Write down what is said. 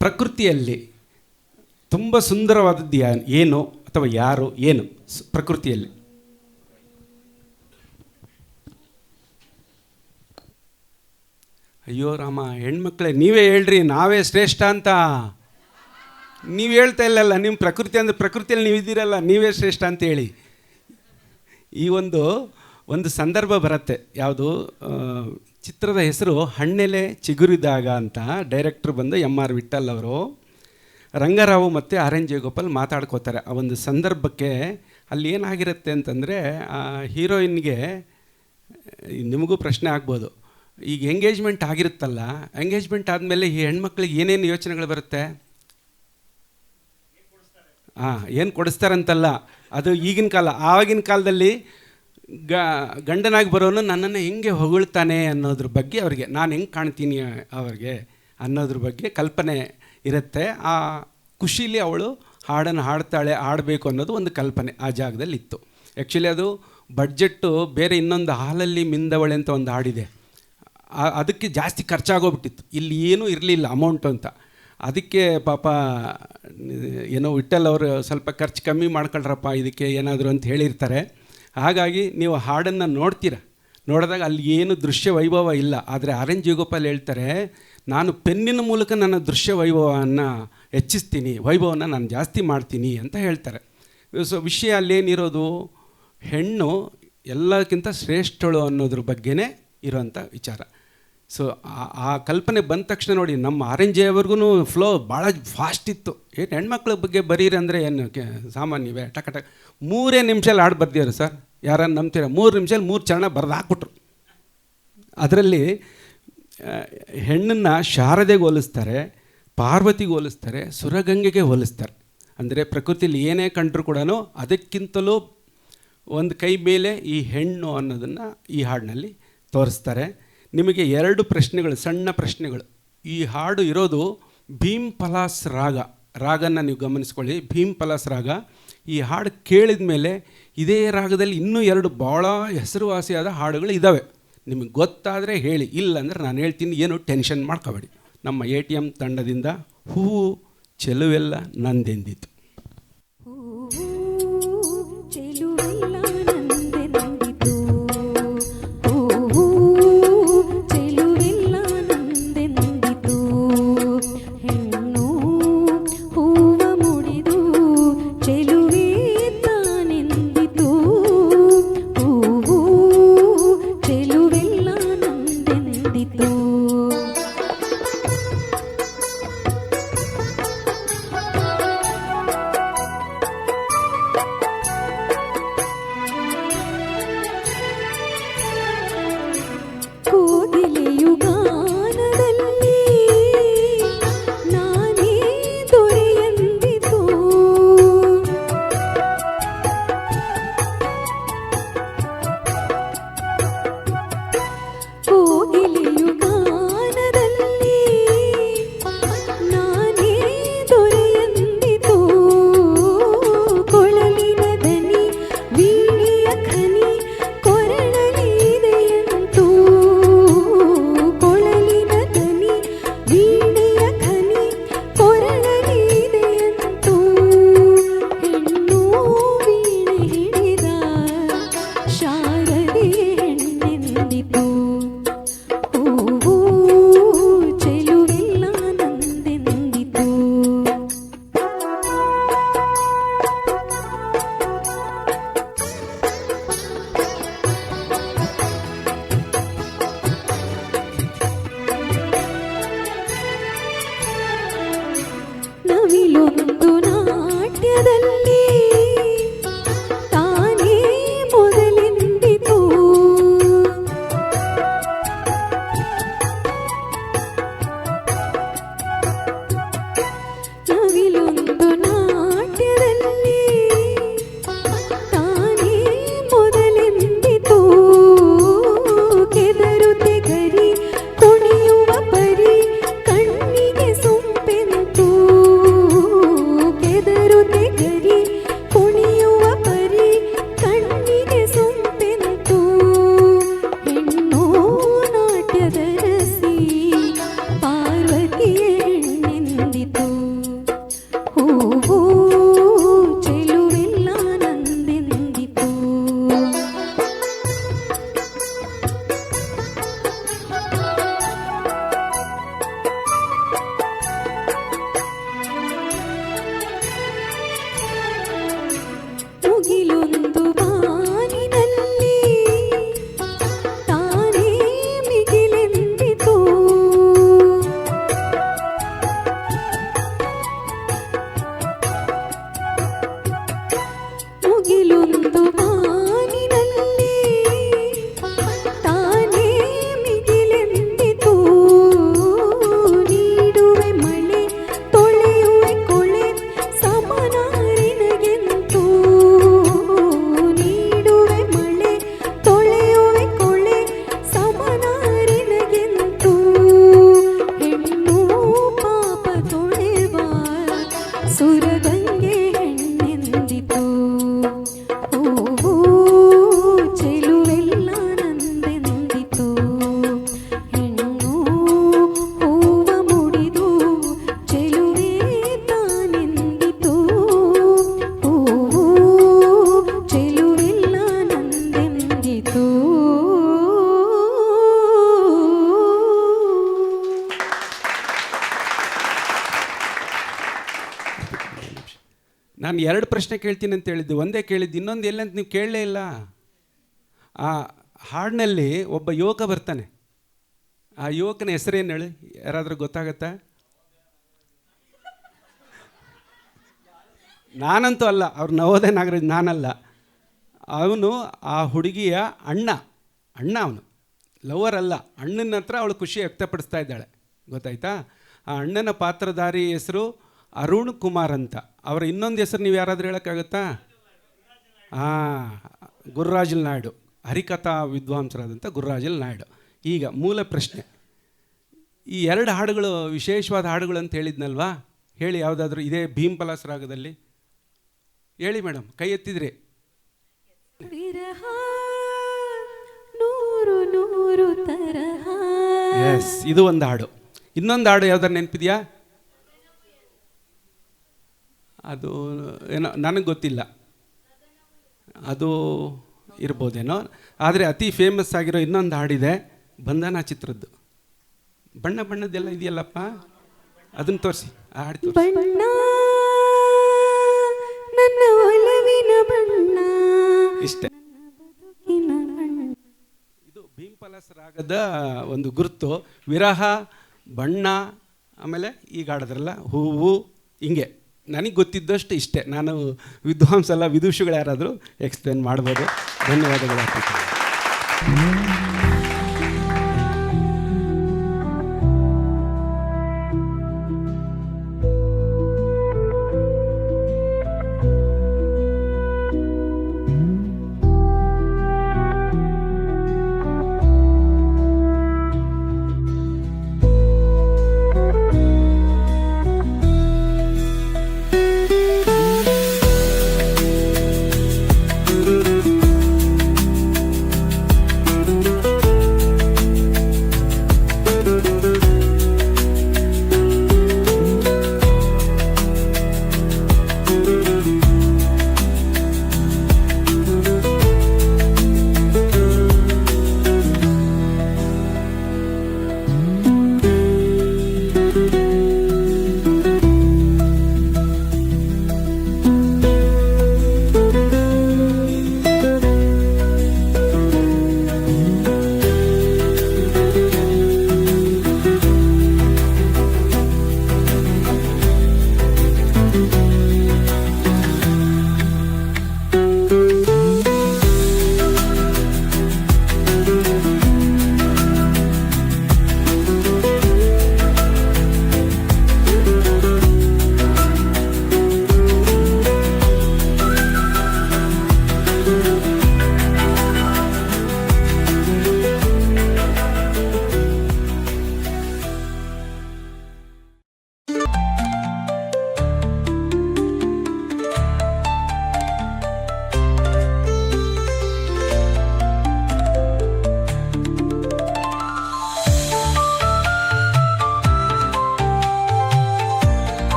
ಪ್ರಕೃತಿಯಲ್ಲಿ ತುಂಬ ಸುಂದರವಾದದ್ದು ಏನು ಅಥವಾ ಯಾರು ಏನು ಪ್ರಕೃತಿಯಲ್ಲಿ? ಅಯ್ಯೋ ರಾಮ, ಹೆಣ್ಮಕ್ಳೇ ನೀವೇ ಹೇಳ್ರಿ, ನಾವೇ ಶ್ರೇಷ್ಠ ಅಂತ. ನೀವು ಹೇಳ್ತಾ ಇಲ್ಲಲ್ಲ, ನಿಮ್ಮ ಪ್ರಕೃತಿ ಅಂದರೆ ಪ್ರಕೃತಿಯಲ್ಲಿ ನೀವು ಇದ್ದೀರಲ್ಲ, ನೀವೇ ಶ್ರೇಷ್ಠ ಅಂತ ಹೇಳಿ. ಈ ಒಂದು ಸಂದರ್ಭ ಬರುತ್ತೆ. ಯಾವುದು ಚಿತ್ರದ ಹೆಸರು ಹಣ್ಣೆಲೆ ಚಿಗುರಿದಾಗ ಅಂತ. ಡೈರೆಕ್ಟ್ರ್ ಬಂದು MR ವಿಠಲ್ ಅವರು. ರಂಗರಾವು ಮತ್ತು RN ಜಯಗೋಪಾಲ್ ಮಾತಾಡ್ಕೋತಾರೆ. ಆ ಒಂದು ಸಂದರ್ಭಕ್ಕೆ ಅಲ್ಲಿ ಏನಾಗಿರುತ್ತೆ ಅಂತಂದರೆ, ಆ ಹೀರೋಯಿನ್ಗೆ, ನಿಮಗೂ ಪ್ರಶ್ನೆ ಆಗ್ಬೋದು, ಈಗ ಎಂಗೇಜ್ಮೆಂಟ್ ಆಗಿರುತ್ತಲ್ಲ, ಎಂಗೇಜ್ಮೆಂಟ್ ಆದಮೇಲೆ ಈ ಹೆಣ್ಮಕ್ಳಿಗೆ ಏನೇನು ಯೋಚನೆಗಳು ಬರುತ್ತೆ? ಏನು ಕೊಡಿಸ್ತಾರಂತಲ್ಲ, ಅದು ಈಗಿನ ಕಾಲ. ಆವಾಗಿನ ಕಾಲದಲ್ಲಿ ಗಂಡನಾಗಿ ಬರೋನು ನನ್ನನ್ನು ಹೆಂಗೆ ಹೊಗಳ್ತಾನೆ ಅನ್ನೋದ್ರ ಬಗ್ಗೆ ಅವ್ರಿಗೆ, ನಾನು ಹೆಂಗೆ ಕಾಣ್ತೀನಿ ಅವ್ರಿಗೆ ಅನ್ನೋದ್ರ ಬಗ್ಗೆ ಕಲ್ಪನೆ ಇರುತ್ತೆ. ಆ ಖುಷೀಲಿ ಅವಳು ಹಾಡನ್ನು ಹಾಡ್ತಾಳೆ, ಆಡಬೇಕು ಅನ್ನೋದು ಒಂದು ಕಲ್ಪನೆ ಆ ಜಾಗದಲ್ಲಿ ಇತ್ತು. ಆ್ಯಕ್ಚುಲಿ ಅದು ಬಡ್ಜೆಟ್ಟು ಬೇರೆ ಇನ್ನೊಂದು ಹಾಲಲ್ಲಿ ಮಿಂದವಳೆ ಅಂತ ಒಂದು ಹಾಡಿದೆ, ಅದಕ್ಕೆ ಜಾಸ್ತಿ ಖರ್ಚಾಗೋಗ್ಬಿಟ್ಟಿತ್ತು. ಇಲ್ಲಿ ಏನೂ ಇರಲಿಲ್ಲ ಅಮೌಂಟು ಅಂತ. ಅದಕ್ಕೆ ಪಾಪ ಏನೋ ವಿಠಲ್ ಅವರು ಸ್ವಲ್ಪ ಖರ್ಚು ಕಮ್ಮಿ ಮಾಡ್ಕೊಳ್ರಪ್ಪ ಇದಕ್ಕೆ ಏನಾದರೂ ಅಂತ ಹೇಳಿರ್ತಾರೆ. ಹಾಗಾಗಿ ನೀವು ಹಾಡನ್ನು ನೋಡಿದಾಗ ಅಲ್ಲಿ ಏನು ದೃಶ್ಯ ವೈಭವ ಇಲ್ಲ. ಆದರೆ RN ಜಯಗೋಪಾಲ್ ಹೇಳ್ತಾರೆ, ನಾನು ಪೆನ್ನಿನ ಮೂಲಕ ನನ್ನ ದೃಶ್ಯ ವೈಭವವನ್ನು ಹೆಚ್ಚಿಸ್ತೀನಿ, ವೈಭವನ ನಾನು ಜಾಸ್ತಿ ಮಾಡ್ತೀನಿ ಅಂತ ಹೇಳ್ತಾರೆ. ಸೊ ವಿಷಯ ಅಲ್ಲೇನಿರೋದು, ಹೆಣ್ಣು ಎಲ್ಲಕ್ಕಿಂತ ಶ್ರೇಷ್ಠಳು ಅನ್ನೋದ್ರ ಬಗ್ಗೆನೇ ಇರೋಂಥ ವಿಚಾರ. ಸೊ ಆ ಕಲ್ಪನೆ ಬಂದ ತಕ್ಷಣ ನೋಡಿ, ನಮ್ಮ RN ಜಯ ಅವ್ರಿಗೂ ಫ್ಲೋ ಭಾಳ ಫಾಸ್ಟ್ ಇತ್ತು. ಏನು ಹೆಣ್ಮಕ್ಳ ಬಗ್ಗೆ ಬರೀರಿ ಅಂದರೆ ಏನು ಸಾಮಾನ್ಯವೇ? ಟಕ 3 ನಿಮಿಷದಲ್ಲಿ ಹಾಡು ಬರ್ದಿದ್ರು ಸರ್, ಯಾರನ್ನು ನಂಬ್ತೀರ? 3 ನಿಮಿಷದಲ್ಲಿ 3 ಚರಣ ಬರೆದು ಹಾಕ್ಬಿಟ್ರು. ಅದರಲ್ಲಿ ಹೆಣ್ಣನ್ನು ಶಾರದೆಗೆ ಹೋಲಿಸ್ತಾರೆ, ಪಾರ್ವತಿಗೆ ಹೋಲಿಸ್ತಾರೆ, ಸುರಗಂಗೆಗೆ ಹೋಲಿಸ್ತಾರೆ. ಅಂದರೆ ಪ್ರಕೃತಿಯಲ್ಲಿ ಏನೇ ಕಂಡ್ರೂ ಕೂಡ ಅದಕ್ಕಿಂತಲೂ ಒಂದು ಕೈ ಮೇಲೆ ಈ ಹೆಣ್ಣು ಅನ್ನೋದನ್ನು ಈ ಹಾಡಿನಲ್ಲಿ ತೋರಿಸ್ತಾರೆ. ನಿಮಗೆ 2 ಪ್ರಶ್ನೆಗಳು, ಸಣ್ಣ ಪ್ರಶ್ನೆಗಳು. ಈ ಹಾಡು ಇರೋದು ಭೀಮ್ ಪಲಾಸ್ ರಾಗನ ನೀವು ಗಮನಿಸ್ಕೊಳ್ಳಿ. ಭೀಮ್ ಪಲಾಸ್ ರಾಗ. ಈ ಹಾಡು ಕೇಳಿದ ಮೇಲೆ ಇದೇ ರಾಗದಲ್ಲಿ ಇನ್ನೂ 2 ಭಾಳ ಹೆಸರುವಾಸಿಯಾದ ಹಾಡುಗಳು ಇದ್ದಾವೆ. ನಿಮಗೆ ಗೊತ್ತಾದರೆ ಹೇಳಿ, ಇಲ್ಲ ಅಂದರೆ ನಾನು ಹೇಳ್ತೀನಿ, ಏನು ಟೆನ್ಷನ್ ಮಾಡ್ಕೋಬೇಡಿ. ನಮ್ಮ ATM ತಂಡದಿಂದ ಹೂವು ಚೆಲುವೆಲ್ಲ ನಂದೆಂದಿತು. ಸುರಗಂಗೆ ಹೆಣ್ಣೆಂದಿತು ಹೂವು ಚೆಲುವೆಲ್ಲ ನಂದೆಂದಿತು ಹೆಣ್ಣು ಹೂವ ಮುಡಿದು ಚೆಲುವೆ ತಾನೆಂದಿತು ಹೂವು ಚೆಲುವೆಲ್ಲ ನಂದೆಂದಿತು. ನಾನು 2 ಪ್ರಶ್ನೆ ಕೇಳ್ತೀನಿ ಅಂತ ಹೇಳಿದ್ದು, ಒಂದೇ ಕೇಳಿದ್ದು, ಇನ್ನೊಂದು ಎಲ್ಲ ಅಂತ ನೀವು ಕೇಳಲೇ ಇಲ್ಲ. ಆ ಹಾಡಿನಲ್ಲಿ ಒಬ್ಬ ಯುವಕ ಬರ್ತಾನೆ, ಆ ಯುವಕನ ಹೆಸರೇನು ಹೇಳಿ, ಯಾರಾದರೂ ಗೊತ್ತಾಗತ್ತಾ? ನಾನಂತೂ ಅಲ್ಲ, ಅವ್ರು ನವೋದಯ ನಾಗರಾಜ್, ನಾನಲ್ಲ. ಅವನು ಆ ಹುಡುಗಿಯ ಅಣ್ಣ ಅವನು ಲವರ್ ಅಲ್ಲ, ಅಣ್ಣನ ಹತ್ರ ಅವಳು ಖುಷಿ ವ್ಯಕ್ತಪಡಿಸ್ತಾ ಇದ್ದಾಳೆ, ಗೊತ್ತಾಯ್ತಾ? ಆ ಅಣ್ಣನ ಪಾತ್ರಧಾರಿ ಹೆಸರು ಅರುಣ್ ಕುಮಾರ್ ಅಂತ. ಅವರ ಇನ್ನೊಂದು ಹೆಸರು ನೀವು ಯಾರಾದರೂ ಹೇಳೋಕ್ಕಾಗತ್ತಾ? ಗುರುರಾಜಲ್ ನಾಯ್ಡು, ಹರಿಕಥಾ ವಿದ್ವಾಂಸರಾದಂಥ ಗುರುರಾಜಲ್ ನಾಯ್ಡು. ಈಗ ಮೂಲ ಪ್ರಶ್ನೆ, ಈ 2 ಹಾಡುಗಳು ವಿಶೇಷವಾದ ಹಾಡುಗಳು ಅಂತ ಹೇಳಿದ್ನಲ್ವಾ, ಹೇಳಿ ಯಾವುದಾದ್ರೂ ಇದೇ ಭೀಮಪಲಾಸ್ ರಾಗದಲ್ಲಿ ಹೇಳಿ ಮೇಡಮ್, ಕೈ ಎತ್ತಿದ್ರಿ. ಎಸ್, ಇದು ಒಂದು ಹಾಡು. ಇನ್ನೊಂದು ಹಾಡು ಯಾವ್ದಾರು ನೆನಪಿದೆಯಾ? ಅದು ಏನೋ ನನಗೆ ಗೊತ್ತಿಲ್ಲ, ಅದು ಇರ್ಬೋದೇನೋ. ಆದರೆ ಅತಿ ಫೇಮಸ್ ಆಗಿರೋ ಇನ್ನೊಂದು ಹಾಡಿದೆ, ಬಂಧನ ಚಿತ್ರದ್ದು. ಬಣ್ಣ ಬಣ್ಣದ್ದೆಲ್ಲ ಇದೆಯಲ್ಲಪ್ಪ, ಅದನ್ನು ತೋರಿಸಿ, ಆ ಹಾಡು ತೋರಿಸಿ. ಬಣ್ಣ ನನ್ನ ಒಲವಿನ ಬಣ್ಣ, ಇಷ್ಟೇ. ಇದು ಭೀಮಪಲಾಸ್ ರಾಗದ ಒಂದು ಗುರುತು. ವಿರಹ, ಬಣ್ಣ, ಆಮೇಲೆ ಈಗ ಹಾಡೋದ್ರಲ್ಲ ಹೂವು, ಹಿಂಗೆ ನನಗೆ ಗೊತ್ತಿದ್ದಷ್ಟು ಇಷ್ಟೇ. ನಾನು ವಿದ್ವಾಂಸಲ್ಲ, ವಿದೂಷಿಗಳು ಯಾರಾದರೂ ಎಕ್ಸ್ಪ್ಲೇನ್ ಮಾಡ್ಬೋದು. ಧನ್ಯವಾದಗಳು.